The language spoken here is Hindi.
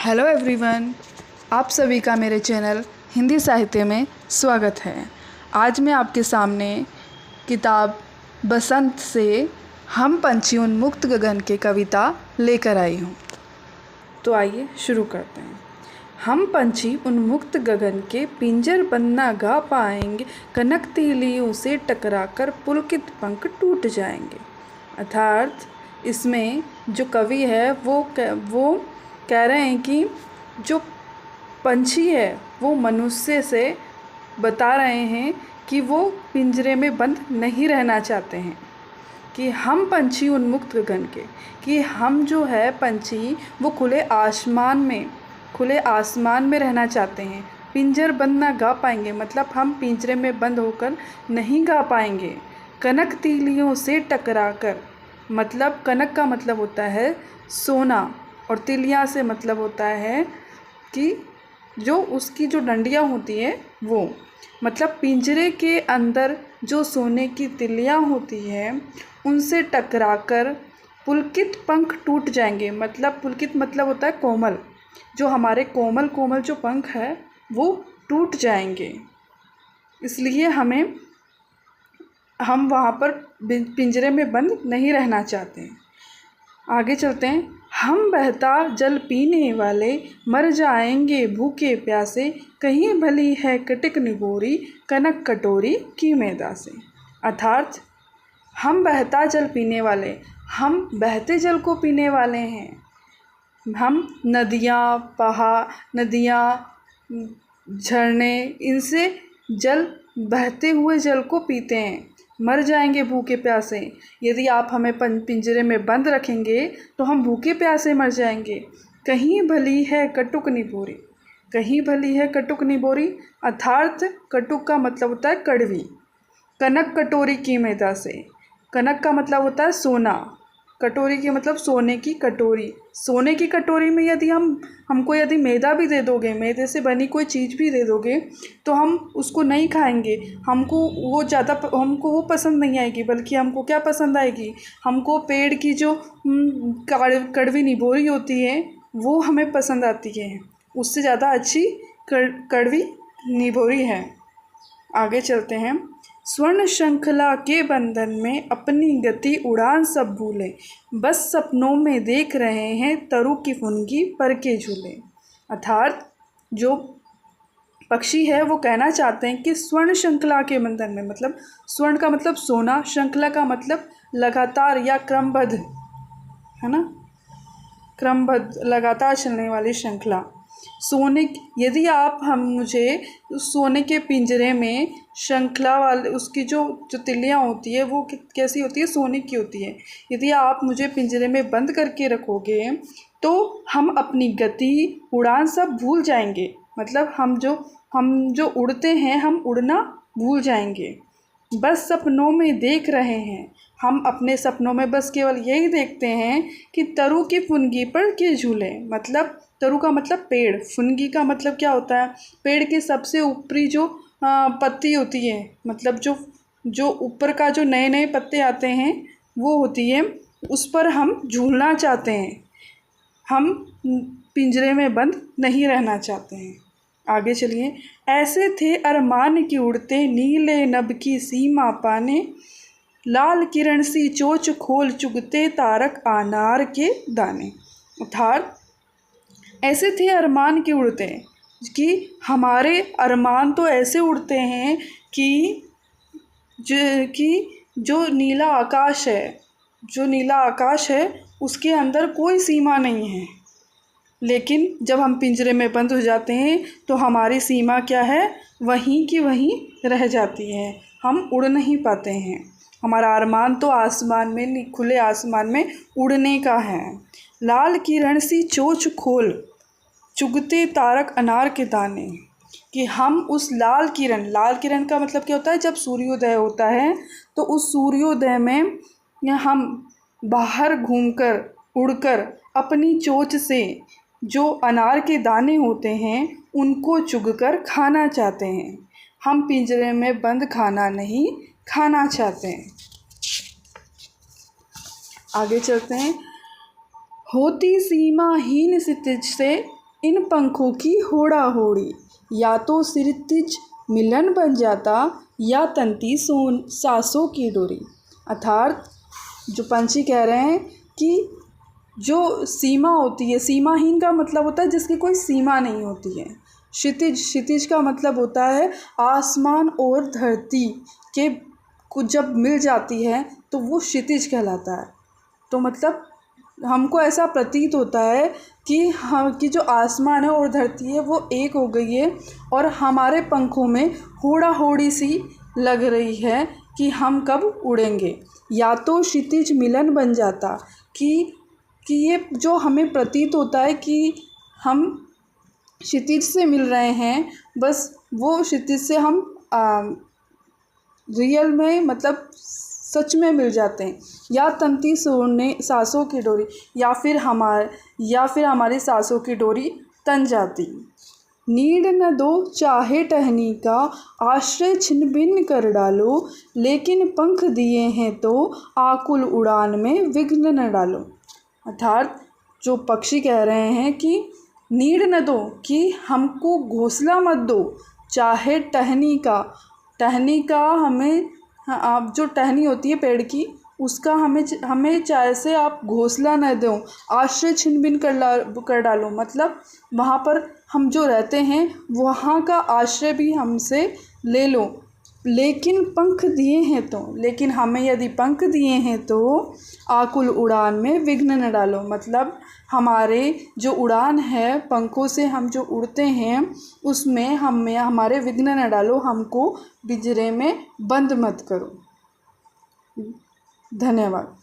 हेलो एवरीवन, आप सभी का मेरे चैनल हिंदी साहित्य में स्वागत है। आज मैं आपके सामने किताब बसंत से हम पंछी उन्मुक्त गगन के कविता लेकर आई हूँ। तो आइए शुरू करते हैं। हम पंछी उन्मुक्त गगन के पिंजर बंद ना गा पाएंगे, कनक तीलियों से टकराकर पुलकित पंख टूट जाएंगे। अर्थात इसमें जो कवि है वो कह रहे हैं कि जो पंछी है वो मनुष्य से बता रहे हैं कि वो पिंजरे में बंद नहीं रहना चाहते हैं, कि हम पंछी उन्मुक्त गगन के, कि हम जो है पंछी वो खुले आसमान में रहना चाहते हैं। पिंजर बंद ना गा पाएंगे मतलब हम पिंजरे में बंद होकर नहीं गा पाएंगे। कनक तीलियों से टकराकर, मतलब कनक का मतलब होता है सोना और तिलियाँ से मतलब होता है कि जो उसकी जो डंडियाँ होती है वो, मतलब पिंजरे के अंदर जो सोने की तिलियाँ होती है उनसे टकराकर पुलकित पंख टूट जाएंगे। मतलब पुलकित मतलब होता है कोमल, जो हमारे कोमल कोमल जो पंख है वो टूट जाएंगे। इसलिए हम वहाँ पर पिंजरे में बंद नहीं रहना चाहते हैं। आगे चलते हैं। हम बहता जल पीने वाले मर जाएंगे भूखे प्यासे, कहीं भली है कटिक निगोरी कनक कटोरी की मैदा से। अर्थात हम बहता जल पीने वाले, हम बहते जल को पीने वाले हैं। हम नदियाँ झरने इनसे जल, बहते हुए जल को पीते हैं। मर जाएंगे भूखे प्यासे, यदि आप हमें पिंजरे में बंद रखेंगे तो हम भूखे प्यासे मर जाएंगे। कहीं भली है कटुक निबोरी, कहीं भली है कटुक निबोरी अर्थात कटुक का मतलब होता है कड़वी। कनक कटोरी की मैदा से, कनक का मतलब होता है सोना, कटोरी की मतलब सोने की कटोरी। सोने की कटोरी में यदि हमको यदि मैदा भी दे दोगे, मैदे से बनी कोई चीज़ भी दे दोगे तो हम उसको नहीं खाएंगे। हमको वो पसंद नहीं आएगी, बल्कि हमको क्या पसंद आएगी, हमको पेड़ की जो कड़वी निबोरी होती है वो हमें पसंद आती है। उससे ज़्यादा अच्छी कड़वी निबोरी है। आगे चलते हैं। स्वर्ण श्रृंखला के बंधन में अपनी गति उड़ान सब भूले, बस सपनों में देख रहे हैं तरु की फुनगी पर के झूले। अर्थात जो पक्षी है वो कहना चाहते हैं कि स्वर्ण श्रृंखला के बंधन में, मतलब स्वर्ण का मतलब सोना, श्रृंखला का मतलब लगातार या क्रमबद्ध, है ना, क्रमबद्ध लगातार चलने वाली श्रृंखला। सोने, यदि आप मुझे सोने के पिंजरे में श्रृंखला वाले उसकी जो तिलियाँ होती है वो कैसी होती है, सोने की होती है। यदि आप मुझे पिंजरे में बंद करके रखोगे तो हम अपनी गति उड़ान सब भूल जाएंगे। मतलब हम जो उड़ते हैं हम उड़ना भूल जाएंगे। बस सपनों में देख रहे हैं, हम अपने सपनों में बस केवल यही देखते हैं कि तरु की फुनगी पर के झूले। मतलब तरु का मतलब पेड़, फुनगी का मतलब क्या होता है, पेड़ के सबसे ऊपरी जो पत्ती होती है, मतलब जो ऊपर का जो नए नए पत्ते आते हैं वो होती है, उस पर हम झूलना चाहते हैं। हम पिंजरे में बंद नहीं रहना चाहते हैं। आगे चलिए। ऐसे थे अरमान की उड़ते नीले नभ की सीमा पाने, लाल किरण सी चोच खोल चुगते तारक अनार के दाने। अर्थात ऐसे थे अरमान की उड़ते, कि हमारे अरमान तो ऐसे उड़ते हैं कि जो नीला आकाश है उसके अंदर कोई सीमा नहीं है। लेकिन जब हम पिंजरे में बंद हो जाते हैं तो हमारी सीमा क्या है, वहीं की वहीं रह जाती है, हम उड़ नहीं पाते हैं। हमारा अरमान तो आसमान में, खुले आसमान में उड़ने का है। लाल किरण सी चोच खोल चुगते तारक अनार के दाने, कि हम उस लाल किरण का मतलब क्या होता है, जब सूर्योदय होता है तो उस सूर्योदय में हम बाहर घूमकर उड़कर अपनी चोंच से जो अनार के दाने होते हैं उनको चुगकर खाना चाहते हैं। हम पिंजरे में बंद खाना नहीं खाना चाहते हैं। आगे चलते हैं। होती सीमाहीन क्षितिज से इन पंखों की होड़ा होड़ी, या तो क्षितिज मिलन बन जाता या तंती सांसों की डोरी। अर्थात जो पंछी कह रहे हैं कि जो सीमा होती है, सीमाहीन का मतलब होता है जिसकी कोई सीमा नहीं होती है। क्षितिज का मतलब होता है आसमान और धरती के कुछ जब मिल जाती है तो वो क्षितिज कहलाता है। तो मतलब हमको ऐसा प्रतीत होता है कि जो आसमान है और धरती है वो एक हो गई है और हमारे पंखों में होड़ा होड़ी सी लग रही है कि हम कब उड़ेंगे। या तो क्षितिज मिलन बन जाता कि ये जो हमें प्रतीत होता है कि हम क्षितिज से मिल रहे हैं, बस वो क्षितिज से हम रियल में मतलब सच में मिल जाते हैं। या तंती सांसों की डोरी, या फिर हमारी सांसों की डोरी तन जाती। नीड न दो चाहे टहनी का, आश्रय छिन्न भिन्न कर डालो, लेकिन पंख दिए हैं तो आकुल उड़ान में विघ्न न डालो। अर्थात जो पक्षी कह रहे हैं कि नीड न दो, कि हमको घोंसला मत दो, चाहे टहनी का हमें, आप जो टहनी होती है पेड़ की उसका हमें चाहे से आप घोंसला न दो, आश्रय छिन्न भिन्न कर डालो, मतलब वहाँ पर हम जो रहते हैं वहाँ का आश्रय भी हमसे ले लो, लेकिन पंख दिए हैं तो, लेकिन हमें यदि पंख दिए हैं तो आकुल उड़ान में विघ्न न डालो, मतलब हमारे जो उड़ान है पंखों से हम जो उड़ते हैं उसमें हमारे विघ्न न डालो, हमको पिंजरे में बंद मत करो। धन्यवाद।